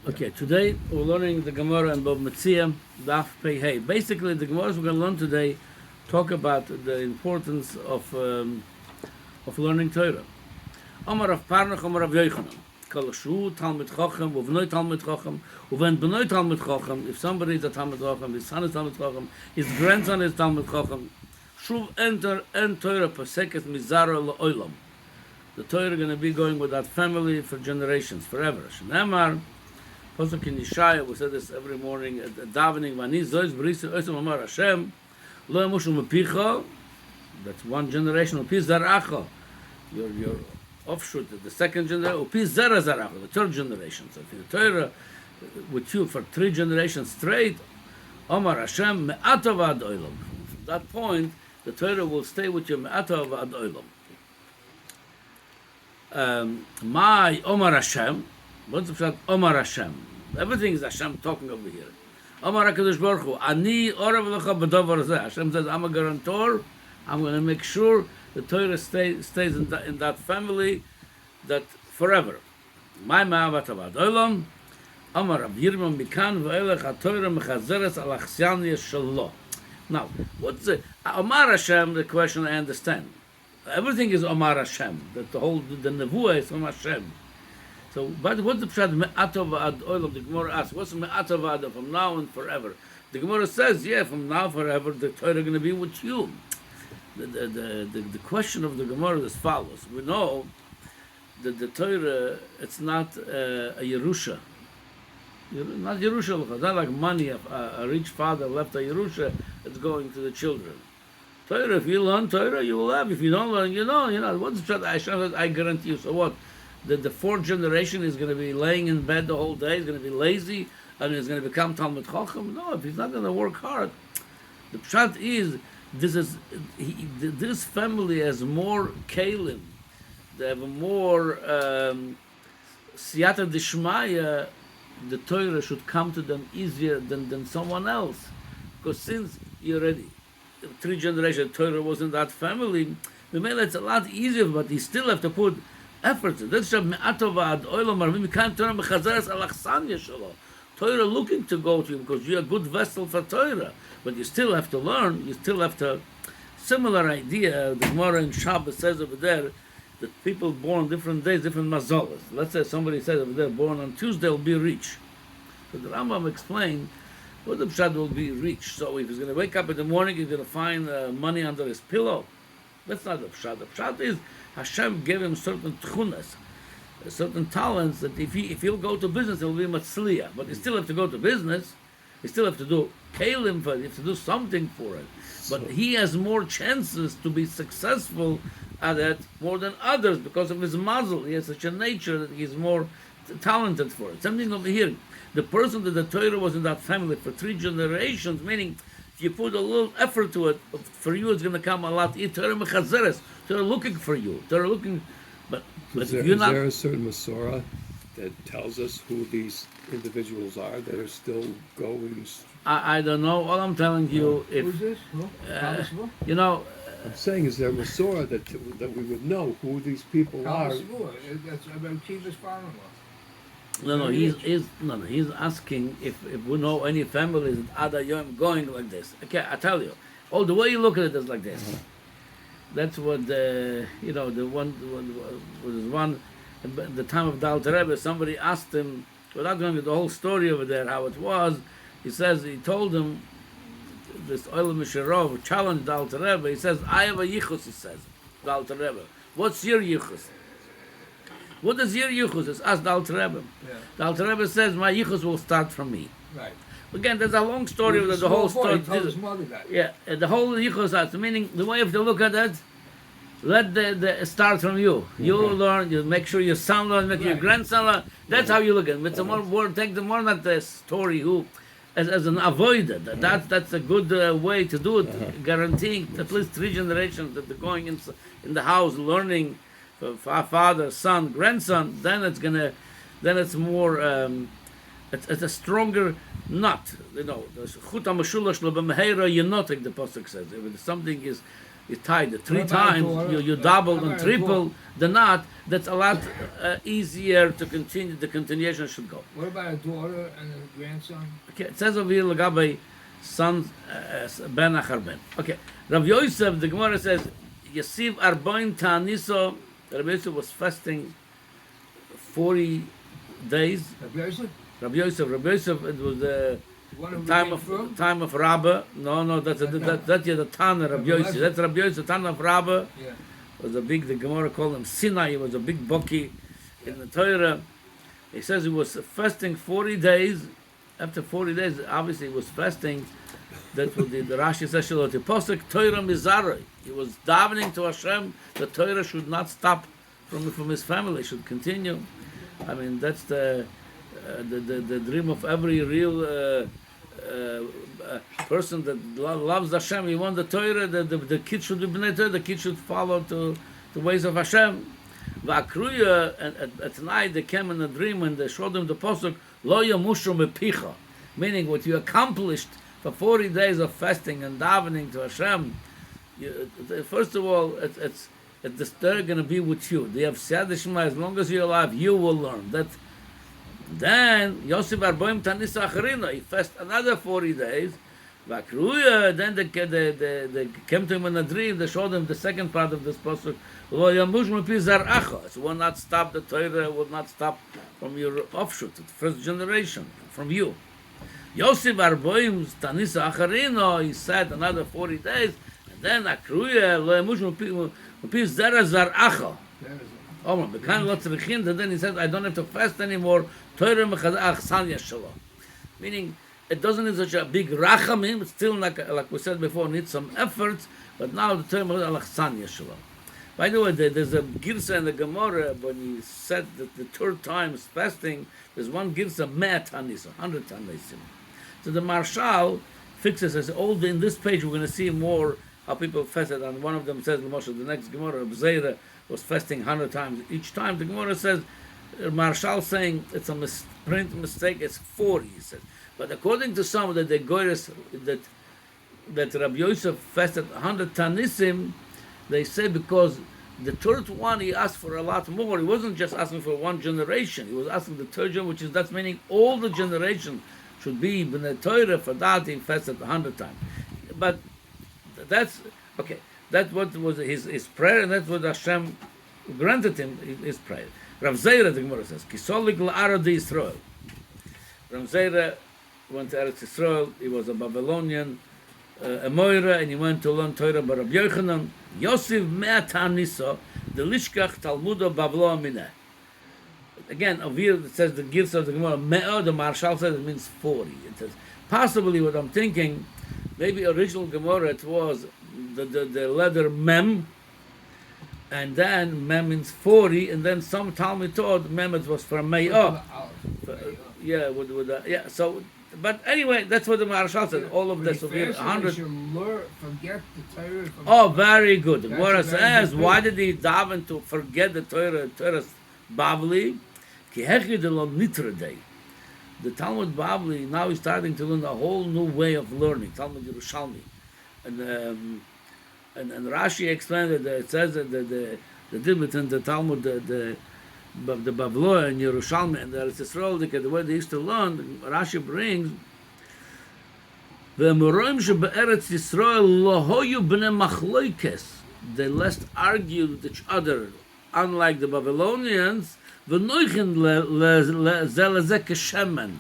Okay, today we're learning the Gemara and Bob Metzia, Daf Pei Hey. Basically, the Gemaras we're going to learn today talk about the importance of learning Torah. Amar Rav Parnach, Amar Rav Yochanan. Kol Shu Talmid Chacham, Uvnoi Talmid Chacham, Uven Benoi Talmid Chacham. If somebody is a Talmid Chacham, his son is Talmid Chacham, his grandson is Talmid Chacham. Shuv enter en Torah Paseket Mizara La'olam. The Torah is going to be going with that family for generations, forever. Shneimar. Pasuk in Yeshaya, we say this every morning at davening. Vani zois b'risa oisam amar Hashem lo yamushu mepicha. That's one generation. Upi zaracha, your offshoot, the second generation. Upi zara zaracha, the third generation. So if the Torah with you for 3 generations straight, Amar Hashem me'atav ad olam. From that point, the Torah will stay with you me'atav ad olam. My Omar Hashem. What's the pshat? Omar Hashem. Everything is Hashem talking over here. Omar HaKadosh Baruch Hu. Ani orav lecha b'davar zeh. Hashem says, I'm a guarantor. I'm going to make sure the Torah stays in that family, that forever. My ma'avat avad olam. Omar Rav Yirmiyah mikan v'elech ha-Torah mechazeres al achsiani shelo. Now, what's the Omar Hashem? The question I understand. Everything is Omar Hashem. That the nevuah is Omar Hashem. So, but what's the pshat me'atav ad olam? The Gemara asks, what's me'atav ad from now and forever? The Gemara says, yeah, from now forever, the Torah is going to be with you. The question of the Gemara is as follows. We know that the Torah, it's not a Yerusha. Not Yerusha. It's not like money. A rich father left a Yerusha, it's going to the children. Torah, if you learn Torah, you will have. If you don't learn, you know. What's the pshat? I guarantee you. So what? That the 4th generation is going to be laying in bed the whole day, is going to be lazy, and is going to become Talmid Chacham? No, if he's not going to work hard. The pshat is, this family has more kalim, they have more siyata dishmaya, the Torah should come to them easier than someone else. Because since you already, 3 generations, Torah was in that family, it's a lot easier, but you still have to put efforts. That's Torah looking to go to you because you're a good vessel for Torah, but you still have to learn. You still have to. Similar idea. The Gemara in Shabbos says over there that people born different days, different mazolas. Let's say somebody says over there born on Tuesday will be rich. So the Rambam explained what the pshat will be rich. So if he's going to wake up in the morning, he's going to find money under his pillow. That's not the pshat. The pshat is Hashem gave him certain tchunas, certain talents that if he'll go to business, he'll be matzliya. But you still have to go to business. You still have to do kalim for it. You have to do something for it. But he has more chances to be successful at it more than others because of his mazel. He has such a nature that he's more talented for it. Something over here. The person that the Torah was in that family for 3 generations, meaning if you put a little effort to it, for you it's going to come a lot. Torah mechazeres. They're looking for you. They're looking, but is if you're not... there a certain Masorah that tells us who these individuals are that are still going? I don't know. All I'm telling you, if who's this? you know, I'm saying, is there a Masorah that we would know who these people are? That's about Kiva's father-in-law. No, he's asking if we know any families that Adayom going like this. Okay, I tell you, the way you look at it is like this. That's what the one at the time of the Alter Rebbe, somebody asked him, without going into the whole story over there, how it was. He told him, this Olam Misharov challenged the Alter Rebbe. He says, I have a yichus, he says, the Alter Rebbe. What's your yichus? What is your yichus? It's asked the Alter Rebbe. Yeah. The Alter Rebbe says, my yichus will start from me. Right. Again, there's a long story of the whole story. Yeah, the whole yichus, meaning the way you have to look at it, let the start from you. You learn, you make sure your son learns, make your grandson learn. That's how you look at it. It's a more take the more not the story who as an avoider. That's a good way to do it, guaranteeing at least 3 generations that they're going in the house learning for father, son, grandson. Then it's more. It's a stronger knot. The chut hamashulash lo b'meheira yenotek, the pasuk says. If something is tied 3 times, you double and triple the knot, that's a lot easier to continue. The continuation should go. What about a daughter and a grandson? Okay, it says over here, Lagabe, son, ben achar ben. Okay, Rav Yosef, the Gemara says, Yasiv arboin ta'aniso, Rav Yosef was fasting 40 days. Rabbi Yosef? Rabbi Yosef, it was the The one who time came of from? Rabbah. No, that's the Tana, Rabbi Yosef. That's Rabbi Yosef, Tana of Rabbah. Yeah. Was a big, the Gemara called him Sinai, he was a big bucky in the Torah. He says he was fasting 40 days. After 40 days, obviously he was fasting. That's what the Rashi says, the Posek Torah Mizaroi. He was davening to Hashem. The Torah should not stop from his family, should continue. I mean, that's the dream of every real person that loves Hashem. He wants the Torah, the kid should be Bnei Torah, the kid should follow to the ways of Hashem. V'akruya, at night they came in a dream and they showed him the posuk, Lo yamushu mepicha, meaning what you accomplished for 40 days of fasting and davening to Hashem. First of all, they're going to be with you. They have said Shema, as long as you're alive, you will learn. That. Then Yosef Arboim Tanisa Acharina, he fasted another 40 days. Vakruya, then they came to him in a dream, they showed him the second part of this pasuk. Lo yamush mepi zar'acha. It will not stop, the Torah will not stop from your offshoot, the first generation, from you. Yosef Arboim Tanisa Acharina, he said another 40 days, and then Akruya, Lo yamush mepi zar'acha. And then he said, I don't have to fast anymore. Meaning, it doesn't need such a big rachamim. It's still, like we said before, needs some efforts. But now the term is al-achsan yeshalom. By the way, there's a girsa in the Gemara when he said that the third time is fasting. There's one girsa, 100 tanis, 100 tanisim. So the Marshal fixes as all in this page. We're going to see more how people fasted. And one of them says, the next Gemara, Bzeira, was fasting 100 times. Each time the Gemara says, Marshal saying it's a print mistake, it's 40, he said. But according to some of the Goyres that Rabbi Yosef fasted 100 Tanisim, they say because the third one he asked for a lot more. He wasn't just asking for one generation, he was asking the third generation, which is, that's meaning all the generation should be B'nai Torah. For that he fasted 100 times. But that's, okay, that's what was his prayer, and that's what Hashem granted him, his prayer. Rav Zeira, the Gemara says, Kisolik la'ara de Yisrael. Rav Zeira went to Eretz Yisrael. He was a Babylonian, a Moira, and he went to learn Torah by Rabbi Yochanan. Yosef me'at ha'nisa, the lishkach talmudo Bablo mineh. Again, over here it says the gifts of the Gemara, me'ah, the Marshal says it means 40. It says, possibly what I'm thinking, maybe original Gemara it was the letter mem, and then mem means 40, and then some Talmud taught mem it was for me'ah. Yeah, yeah. So, but anyway, that's what the Marshal said. All of this over here, 100. Forget the Torah. Oh, very good. The Gemara says, why did he daven to forget the Torah? Torah's Bavli, ki hechi de lo nitra day. The Talmud Bavli now is starting to learn a whole new way of learning. Talmud Yerushalmi, and Rashi explained that it says that the difference between the Talmud, the Bavlo and Yerushalmi and the Eretz Yisrael, the way they used to learn, Rashi brings the Morim shebe'eretz Yisrael lo hoyu b'nei machloikes. They less argued with each other, unlike the Babylonians. V'noichin zelezeh keshemen.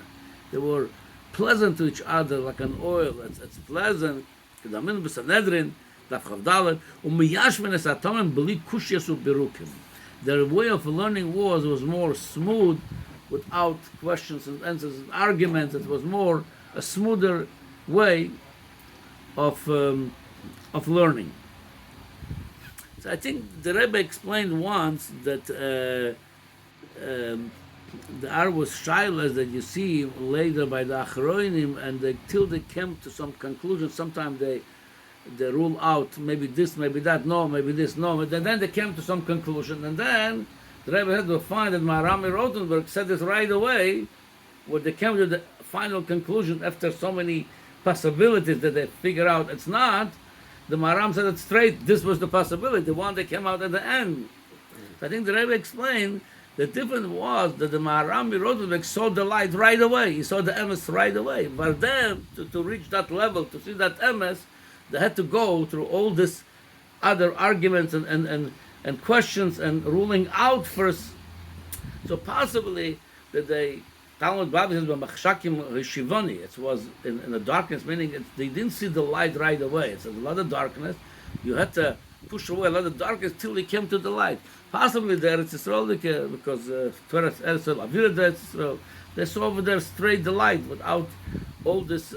They were pleasant to each other like an oil. It's pleasant. Kedamin b'Sanedrin daf chavdalet u'miyashmin es atomim b'li kushyas u'birukim. Their way of learning was more smooth, without questions and answers and arguments. It was more a smoother way of learning. So I think the Rebbe explained once that the Ar was shilas that you see later by the Achroinim, and till they came to some conclusion. Sometimes they rule out maybe this, maybe that, no, maybe this, no. And then they came to some conclusion, and then the Rebbe had to find that Maharami Rotenberg said it right away, where they came to the final conclusion after so many possibilities that they figure out it's not. The Maharam said it straight. This was the possibility, the one that came out at the end. I think the Rebbe explained the difference was that the Maharam Rosenberg saw the light right away. He saw the emes right away. But then, to reach that level, to see that emes, they had to go through all this other arguments and questions and ruling out first. So possibly that they Talmud Bavli says Machshakim Rishivoni. It was in the darkness, meaning they didn't see the light right away. It's a lot of darkness. You had to push away a lot of darkness till they came to the light. Possibly the Eretz Yisrael, because Torah Eretz Yisrael, Avira Eretz Yisrael, they saw over there straight the light without all this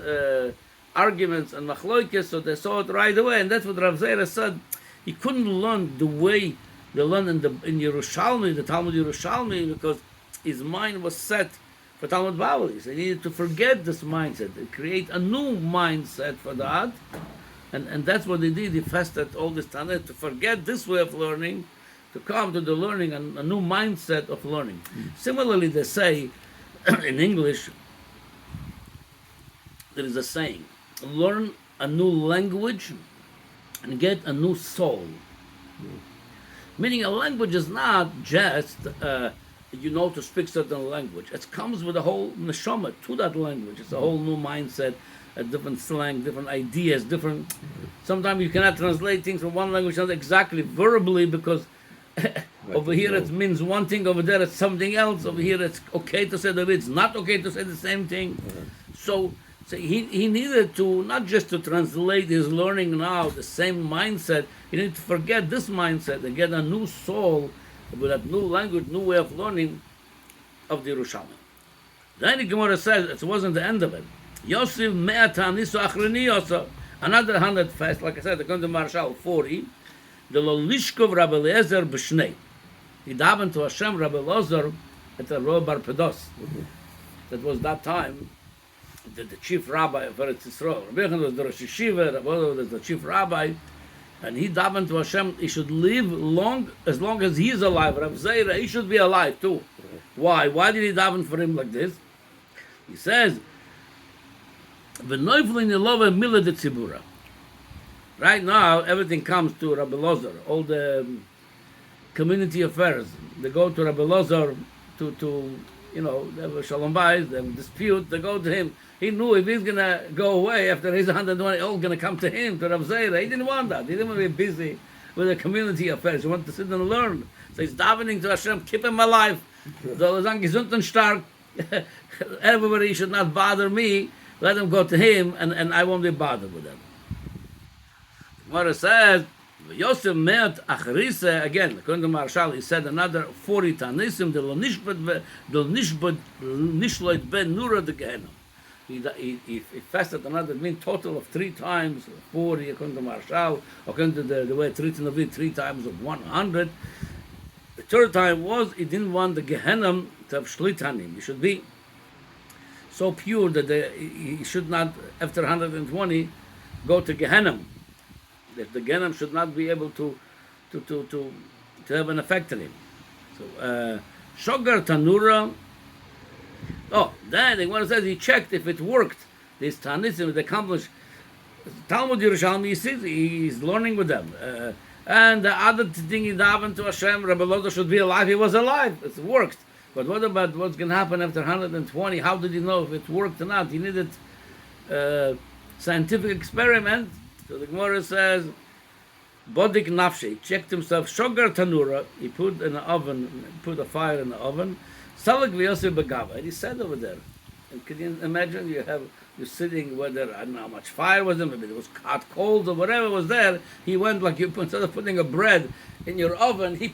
arguments and machloikes, so they saw it right away. And that's what Rav Zera said. He couldn't learn the way they learn in Yerushalmi, the Talmud Yerushalmi, because his mind was set for Talmud Bavli. So he needed to forget this mindset and create a new mindset for that. And that's what he did. He fasted all this time to forget this way of learning, to come to the learning and a new mindset of learning. Similarly, they say in English, there is a saying, learn a new language and get a new soul. Meaning a language is not just, to speak certain language. It comes with a whole neshama to that language. It's a whole new mindset, a different slang, different ideas, different... Sometimes you cannot translate things from one language not exactly verbally because over here it means one thing, over there it's something else, over here it's okay to say that, it's not okay to say the same thing. So he needed to, not just to translate his learning now, the same mindset, he needed to forget this mindset and get a new soul with a new language, new way of learning of the Yerushalmi. Then the Gemara says, it wasn't the end of it. Yosef me'ata nisu achreni yosef. Another 100 fast, like I said, according to Marshal 40, the Lolishkov Rabbi Eliezer b'shnei. He davened to Hashem Rabbi Eliezer at the Rosh Bar Pedos. That was that time, the chief rabbi of Eretz Yisrael. Rabbi Yechon was the Rosh Yeshiva, Rabbi Eliezer was the chief rabbi, and he davened to Hashem, he should live as long as he is alive. Rav Zeira, he should be alive too. Why? Why did he daven for him like this? He says, right now, everything comes to Rabbi Eliezer, all the community affairs. They go to Rabbi Eliezer to they have a shalom bayis, they have a dispute, they go to him. He knew if he's going to go away after he's 120, all going to come to him, to Rav Zeira. He didn't want that. He didn't want to be busy with the community affairs. He wanted to sit and learn. So he's davening to Hashem, keep him alive. So gesund and stark. Everybody should not bother me. Let them go to him, and I won't be bothered with them. Gemara says, Yosef me'at achrise, again, according to Marshal, he said another 40 tanisim, the nishloit ben nura de gehenom. He fasted another, total of 3 times, 40, according to Marshal, according to the way it's written of it, 3 times of 100. The third time was, he didn't want the gehenom to have shlitanim. He should be so pure that he should not, after 120, go to Gehenna. That the Gehenna should not be able to have an effect on him. So, Shogar Tanura. Oh, then the one says he checked if it worked. This Tanisim, the accomplished Talmud Yerushalmi, he sees he's learning with them. And the other thing he davened to Hashem, Rabbi Eliezer should be alive. He was alive. It worked. But what about what's going to happen after 120? How did he know if it worked or not? He needed scientific experiment. So the Gemara says, Bodik Nafshi, he checked himself, Shogar Tanura, he put in the oven, put a fire in the oven, Salak V'Yosef Begava, and he said over there. And can you imagine you're sitting where there, I don't know how much fire was there, maybe it was hot coals or whatever was there. He went like instead of putting a bread in your oven, he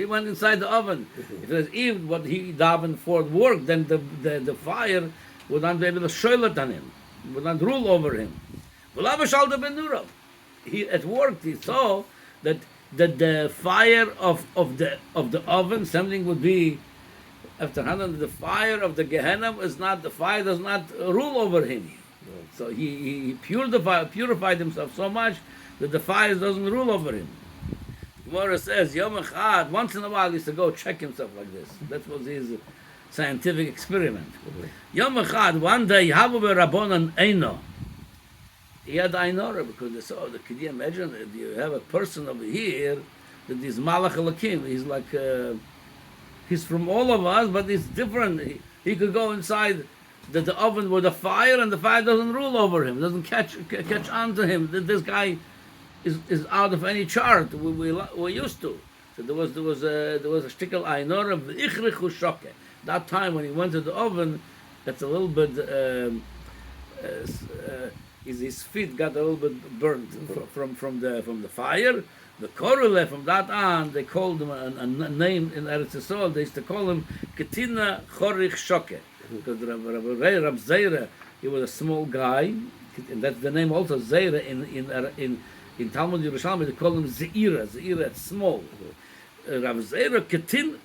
went inside the oven. If even what he davened for worked, then the fire would not be able to shoil it on him, would not rule over him. It worked. He saw that the fire of the oven, something would be after 100, the fire of the Gehenna the fire does not rule over him. So he purified himself so much that the fire doesn't rule over him. Gemara says, Yom Echad, once in a while he used to go check himself like this. That was his scientific experiment. Yom Echad, one day, Havu Rabbonan Eino. He had Einora because they saw, can you imagine if you have a person over here that he's Malach Elokim. He's like, he's from all of us, but he's different. He could go inside the oven with a fire, and the fire doesn't rule over him, doesn't catch on to him. This guy is out of any chart we're used to. So there was a shtickle einor of the ichrichu shoke. That time when he went to the oven, that's a little bit. His feet got a little bit burnt from the fire. The korule from that on, they called him a name in Eretz Yisrael. They used to call him Ketina Chorich Shoke, because Rab Zeira, he was a small guy, and that's the name also Zeira in Talmud Yerushalmi. They call him Zeira. Zeira, it's small. Rab Zeira Ketin,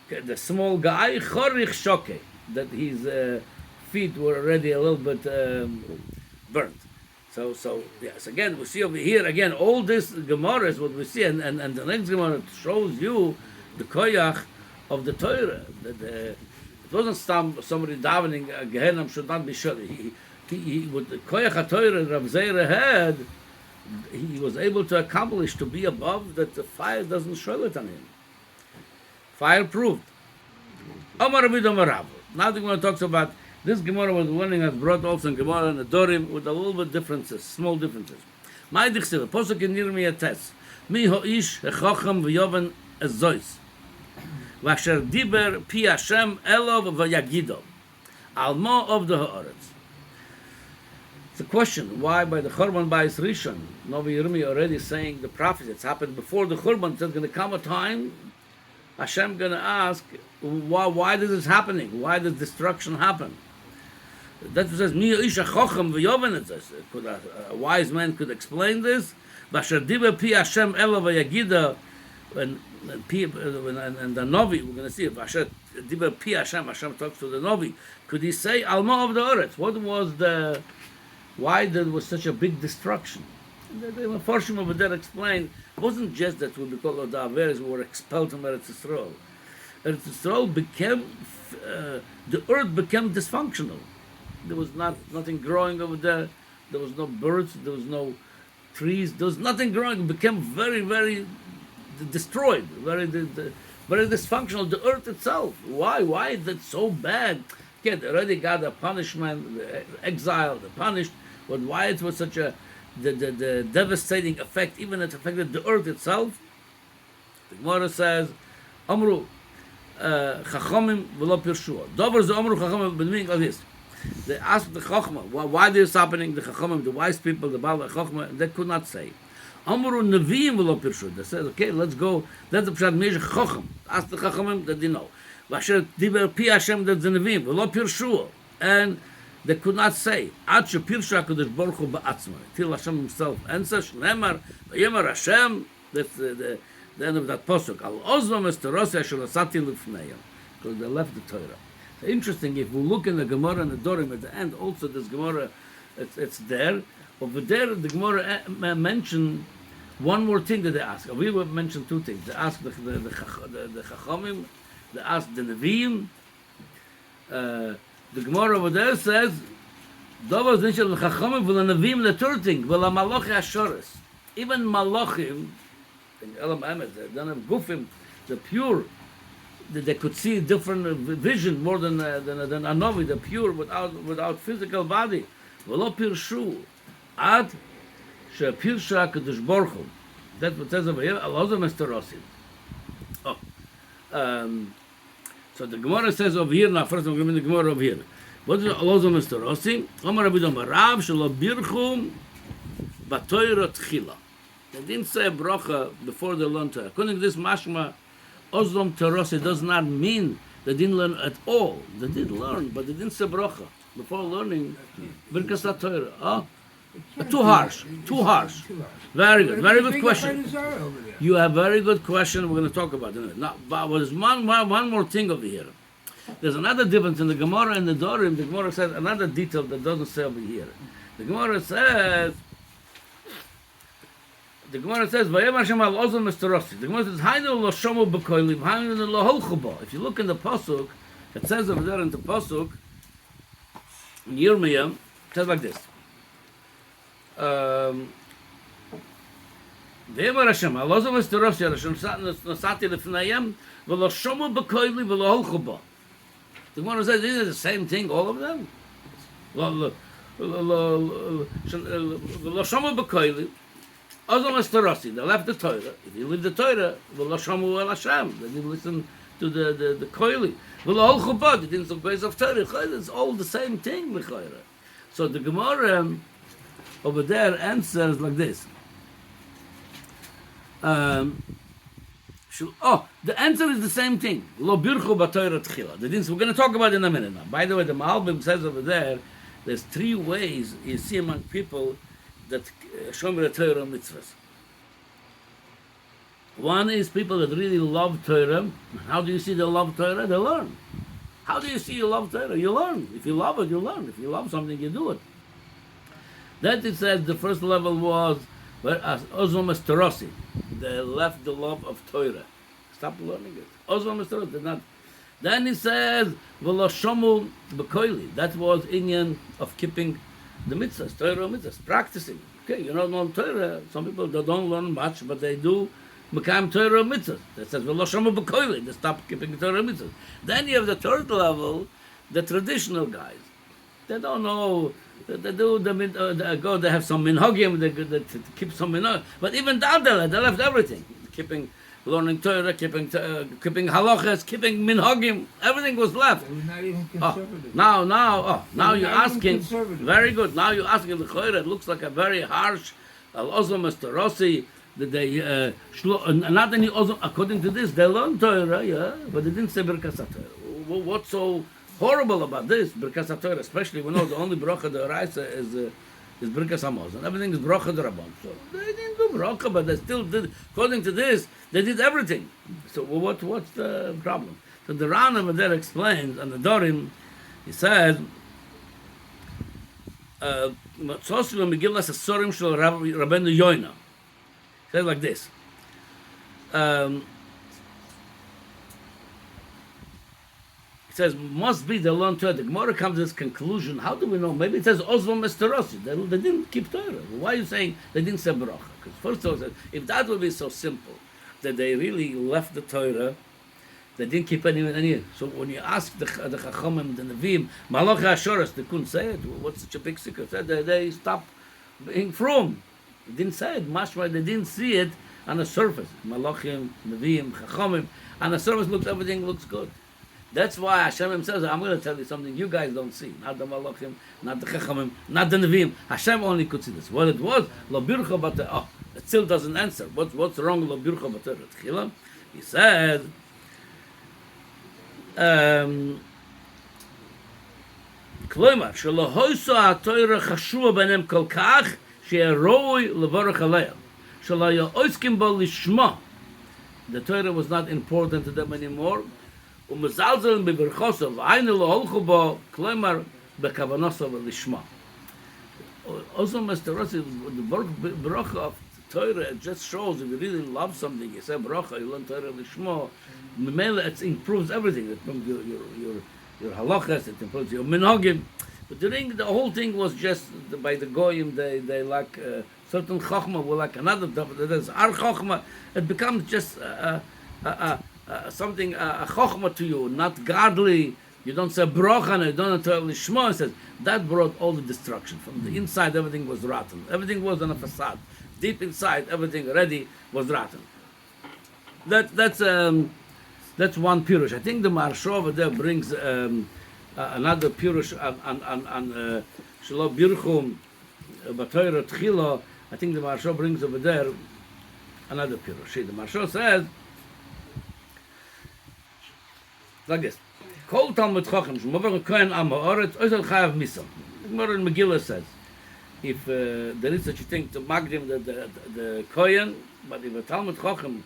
the small guy, Chorich Shoke, that his feet were already a little bit burnt. So yes, again we see over here again all this Gemara is what we see, and the next Gemara shows you the koyach of the Torah. That it wasn't somebody davening Gehenna should not be shut. He with the koyach HaTorah Rav Zeira had, he was able to accomplish to be above that the fire doesn't show it on him. Fire proved. Omar Rabbi Domarav. Now the Gemara talks about. This Gemara was warning has brought also in Gemara and Adorim with a little bit differences, small differences. My dichsiv, posuk in Yirmiyah tes, mi ho'ish hechochem v'yoven ezois, v'asher diber pi Hashem elov v'yagido, al mo of the ha'aretz. It's a question, why by the Churban Bayis Rishon, Novi Yirmiyah already saying the prophet, it's happened before the Churban, there's going to come a time, Hashem going to ask, why this is happening? Why does destruction happen? That says, "Mi isha chochem v'yoven." Could a wise man could explain this? Basher diber pi Hashem ela v'yagida, and the Novi, we're going to see it. Basher diber pi Hashem, Hashem talks to the Novi. Could he say Alma of the Oretz? What was why there was such a big destruction? The Mefarshim over there explained it wasn't just that we called the Averes were expelled from Eretz Yisrael. Eretz Yisrael became the earth became dysfunctional. There was nothing growing over there. There was no birds. There was no trees. There was nothing growing. It became very, very destroyed. Very dysfunctional. The earth itself. Why? Why is it so bad? Okay, they already got a punishment, the exile, the punished. But why it was such a the devastating effect? Even it affected the earth itself. The Gemara says, "Amru chachamim v'lo pirshua." Dover ze amru chachamim, but meaning of this. They asked the Chachma, why this is happening, the Chachamim, the wise people, the Baal Chachma, they could not say. Amru Nevi'im v'lo Pirshut. They said, okay, let's go. That's the Pshat Meish Chacham. Ask the Chachamim, they didn't know. Vasher Diber Pi Hashem, that's the Nevi'im, v'lo Pirshut. And they could not say, Ad she Pirshu HaKadosh Baruch Hu ba'atzma. Till Hashem himself answers, Shneimar, v'yemer Hashem, that's the end of that Posuk. Al Ozvam Esterosi Asher Asati Lufneya. Because they left the Torah. Interesting, if we look in the Gemara and the Dorim at the end, also this Gemara, it's there. Over there, the Gemara mentioned one more thing that they ask. We will mention two things. They ask the Chachamim, they ask the Nevi'im. The Gemara over there says, Dovas Nishal the Chachamim v'la Nevi'im the third thing, v'la Malachi Ashoris. Even Malachim, in Elam Emet, they don't have Gufim, the pure, they could see different vision more than a Novi, the pure without physical body. V'lo pirshu ad shepirshu HaKadosh Baruch Hu. That's what it says over here. Alozam esterosim. So the Gemara says over here. Now first I'm going to read the Gemara over here. What is alozam esterosim? Omar Rabbi Dom Rav shelo birchum batoira tchila. They didn't say a bracha before they learned Torah. According to this mashma, Ozlom Terosi does not mean they didn't learn at all. They did learn, but they didn't say bracha before learning Birkas Torah. Oh, too harsh. Very good question. You have very good question. We're going to talk about it. Now, but there's one more thing over here. There's another difference in the Gemara and the Dorim. The Gemara says another detail that doesn't say over here. The Gemara says. The Gemara says, "Vayem Hashem al ozon misterosi." The Gemara says, "Haynu lo shomu b'koilim, haynu lo holchu bo." If you look in the pasuk, it says over there in the pasuk, in Yirmiyah, it says like this: ואמר השם, הלא זו מסתרוסיה, השם נסעתי לפניהם, ולא שמו בקוילי ולא הולכו בו. The Gemara says, isn't it the same thing, all of them? ולא שמו בקוילי, אז לא מסתרוסי, they left the Torah. If you leave the Torah, ולא שמו אל השם, they didn't listen to the koili. ולא הולכו בו, they didn't look base of Torah. It's all the same thing, l'chayra. So the Gemara over there answers like this. The answer is the same thing. Lo birchu b'Torah tchila. We're going to talk about it in a minute now. By the way, the Mahalbim says over there, there's 3 ways you see among people that shomer Torah mitzvahs. One is people that really love Torah. How do you see they love Torah? They learn. How do you see you love Torah? You learn. If you love it, you learn. If you love something, you do it. That it says the first level was Ozom Esterosi. They left the love of Torah. Stop learning it. Ozom Esterosi did not. Then he says V'lo shomu b'koili. That was Inyan of keeping the mitzvahs, Torah mitzvahs, practicing. Okay, you don't learn Torah. Some people they don't learn much, but they do become Torah mitzvahs. That says V'lo shomu b'koili. They stop keeping Torah mitzvahs. Then you have the third level, the traditional guys. They don't know. They do they have some minhagim. They keep some minhag. But even that they left everything. Keeping, learning Torah, keeping halachas, keeping minhagim. Everything was left. They were not even conservative. Now you're not even asking. conservative. Very good. Now you're asking the Torah. It looks like a very harsh al-ozom estarossi. That they not any ozom. According to this, they learned Torah, yeah, but they didn't say birkas Torah. What's so horrible about this, Birkas HaTorah, especially we know the only bracha the Raisa is Birkas HaMazon. Everything is bracha the Rabban. So they didn't do bracha, but they still did. According to this, they did everything. So what's the problem? So the Rambam there explains, and the Dorim, he says, Tzosru Megillas Asorim Shel Rabbeinu Yoina. He says like this. It says, must be they learn Torah. The Gemara comes to this conclusion. How do we know? Maybe it says, Ozvam Esterosi. They didn't keep Torah. Why are you saying they didn't say Bracha? Because first of all, if that would be so simple, that they really left the Torah, they didn't keep any. So when you ask the Chachamim, the Nevi'im, Malach HaShoras, they couldn't say it. What's such a big secret? They stopped being from. They didn't say it. Mashma, they didn't see it on the surface. Malachim, Nevi'im, Chachamim. On the surface, everything looks good. That's why Hashem says, I'm going to tell you something you guys don't see. Not the Malachim, not the Chachamim, not the Nevi'im. Hashem only could see this. What it was, Lo Bircha B'Torah. It still doesn't answer. What's wrong with Lo Bircha B'Torah? Tchila, he said, Kloimar, Shelo Hoyso HaTorah Chashua B'nem Kol Kach, She'er Roi Levorach Aleim. Shelo Yo'oskim Bo Lishma. The Torah was not important to them anymore. ומזלזלים בברכוסו, והיינו לא הולכו בו, כלומר, בכוונוסו ולשמה. Also, Mr. Rossi, the bracha of Torah, it just shows if you really love something, you say bracha, you learn Torah lishma, it improves everything. It improves your halachas, it improves your minhagim. But the whole thing was just, by the goyim, they like certain chokhmah, were like another, there's our chokhmah, it becomes just something a chokhmah to you, not godly. You don't say bracha, you don't tell lishma. It says that brought all the destruction. From the inside, everything was rotten. Everything was on a facade. Deep inside, everything already was rotten. That's one pirush. I think the Maharsha over there brings another pirush on Shelo Birchum B'Torah Tchila. I think the Maharsha brings over there another pirush. The Maharsha says like this: Kol Talmud Chacham Shmover Kohen Am Haaretz Oisel Chayav Misa. The Gemara in Megillah says, if there is such a thing to magdim the Kohen, but if a Talmud Chacham,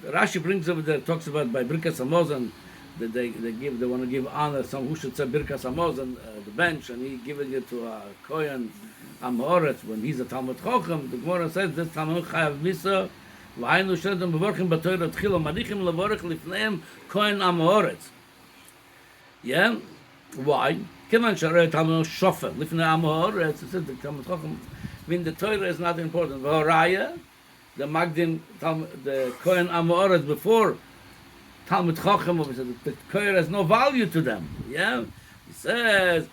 Rashi brings over there, talks about by Birkas Hamazon that they want to give honor. Some who should say Birkas Hamazon, the bench, and he giving it to a Kohen Am Haaretz when he's a Talmud Chacham. The Gemara says this Talmud Chayav Misa. והיינו שאתם מברכים בתורה תחילה, מניחים לברך לפניהם כהן עם הארץ. Yeah? Why? כיוון שהרי תלמוד שופר לפני עם הארץ, it says the Talmud Chacham, I mean the Torah is not important. והראיה, the Magdim, the Kohen Amoret before Talmud Chochem, the Kohen has no value to them. Yeah, he says,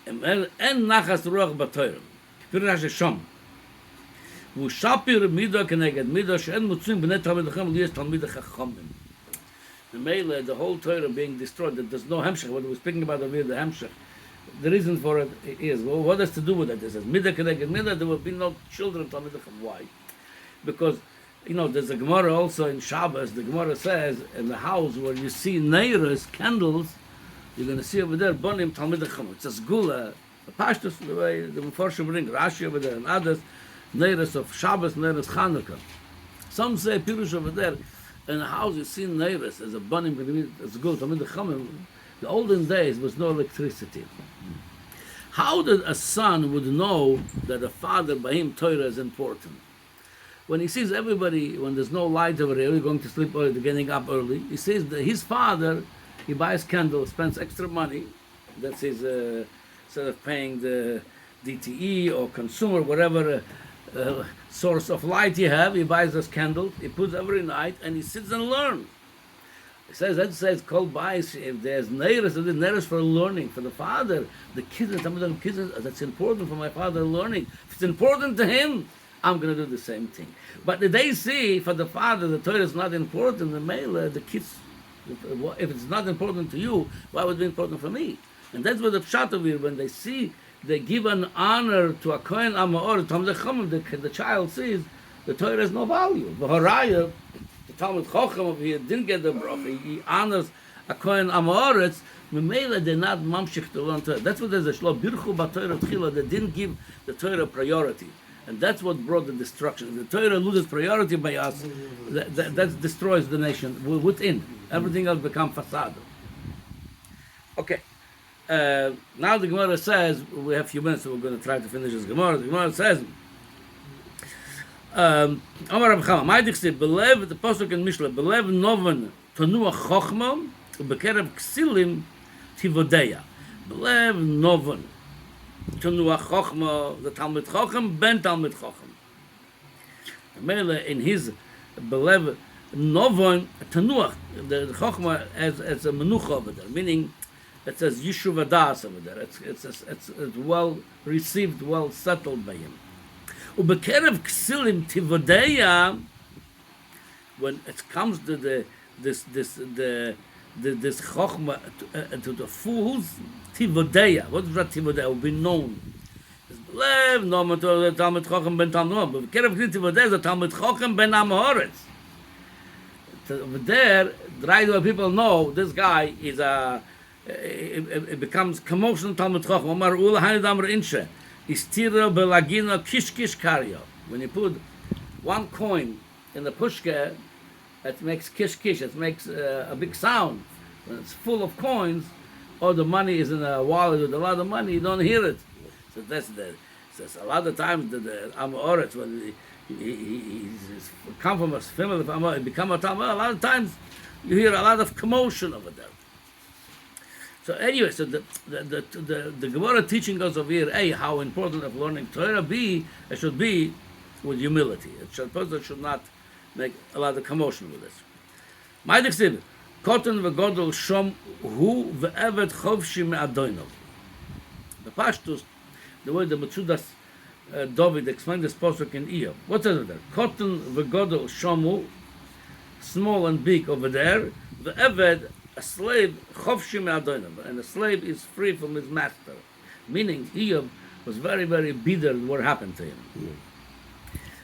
"En nachas ruach b'Torah, k'pir Hashem, v'shapir midah keneged midah she'en mutzim b'nei Talmid Chacham liyes Talmid Chachamim." The Mele, the whole Torah being destroyed, that there's no Hemshech. What we're speaking about over here, the Hemshech. The reason for it is, well, what has to do with it? It says, midah keneged midah, there will be no children Talmid Chacham. Why? Because, there's a Gemara also in Shabbos. The Gemara says, in the house where you see neiros, candles, you're going to see over there, Bonim Talmid Chacham. It's a Sgula, the Pashtus, the way the Meforshim bring, Rashi over there, and others, neiros of Shabbos, neiros Chanukah. Some say, Pirush over there, in the house you see neiros, as a Bonim, a Sgula, Talmid Chacham. The olden days was no electricity. How did a son would know that a father, by him, Torah is important? When he sees everybody, when there's no light over there, going to sleep early, getting up early, he sees that his father, he buys candles, spends extra money. That's his, instead of paying the DTE or consumer, whatever source of light you have, he buys those candles, he puts every night, and he sits and learns. He says, that says, called by, if there's neiros for learning, for the father, the kids, that's important for my father learning. If it's important to him, I'm going to do the same thing. But they see, for the father, the Torah is not important, the male, the kids, if it's not important to you, why would it be important for me? And that's what the pshat of it, when they see, they give an honor to a Kohen Amaor, the child sees, the Torah has no value. The Horaya, the Talmud Chochem over here, didn't get the bracha, he honors a Kohen Amaoretz, Memela, they're not mamshich to learn Torah. That's what there's a shlo, Birchu B'Torah Tchila, they didn't give the Torah priority. And that's what brought the destruction. The Torah loses priority by us, that destroys the nation within. Everything else becomes facade. Okay. Now the Gemara says, we have a few minutes, so we're going to try to finish this Gemara. The Gemara says, Amar Rab Chama, Ma'idich belev, the Pasuk in Mishle, belev noven tanua chochma, ubekerev ksilim tivodeya. Belev noven. Tanua Chochma, the Talmud Chochem, Ben Talmud Chochem. Mele in his beloved Novon, Tanuach, the Chochma as a Menucha over there, meaning it says Yishuv Adas over there. It's well received, well settled by him. Ubekerev Ksilim Tivodeya, when it comes to this Chochma to the fools, Tivodeya. What is that Tivodeya? Will be known. Lev no to the Talmud Chochem ben Talmud. But Kerev Tivodeya is the Talmud Chochem ben Amoretz. Over there, right where people know this guy is it becomes commotion Talmud Chochem. Omar Ula Hanidamar Inshe. Istira belagina kish karyo. When you put one coin in the pushka, it makes kish. It makes a big sound. When it's full of coins, or the money is in a wallet with a lot of money, you don't hear it. So that's a lot of times the Amoretz, when he's come from a family of Amor, become a Talmud, a lot of times you hear a lot of commotion over there. So anyway, so the Gemara teaching us over here, A, how important of learning Torah, B, it should be with humility. Person should not make a lot of commotion with this. Ma'idich Sib, Kotten v'godol shom hu v'eved chovshi me'adoinov. The Pashtus, the way the Metzudas David explained this pasuk in Iyov. What is there? Kotten v'godol shom hu, small and big over there, v'eved, a slave, chovshi me'adoinov, and a slave is free from his master. Meaning, Iyov was very, very bitter what happened to him.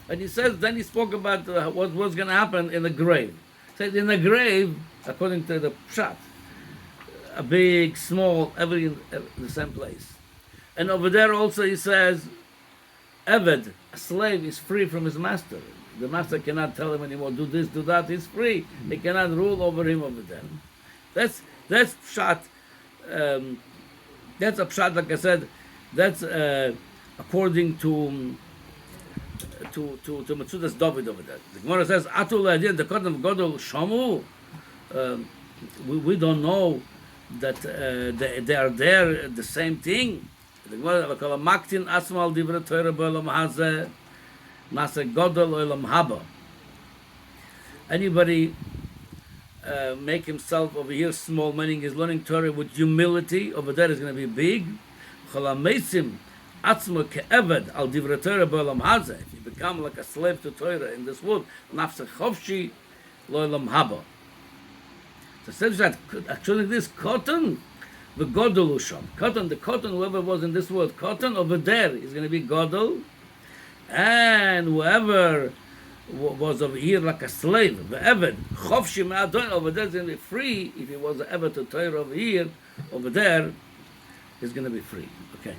And he says, then he spoke about what was going to happen in the grave. He said, in the grave, according to the Pshat, a big, small, every in the same place. And over there also he says, Eved, a slave, is free from his master. The master cannot tell him anymore, do this, do that, he's free. He cannot rule over him over there. That's Pshat. That's a Pshat, like I said, that's according to Metzudas David over there. The Gemara says, Atul Adin, the Kotten Godol Shamu. We don't know that they are there, the same thing. The Gemara Maktin Asmal Divra Torah B'Olam Hazeh Nase Godol Olam Haba. Anybody make himself over here small, meaning he's learning Torah with humility, over there is going to be big. Cholamesim atzmo ke'eved al divrei Torah b'olam hazeh. If you become like a slave to Torah in this world, nafsech chofshi lo olam haba. So it says that actually this cotton, the godol usham. Cotton, the cotton, whoever was in this world, cotton over there is going to be godol, and whoever was over here like a slave, the eved, chofshi me'adon, over there is going to be free. If he was an eved to Torah over here, over there is going to be free. Okay.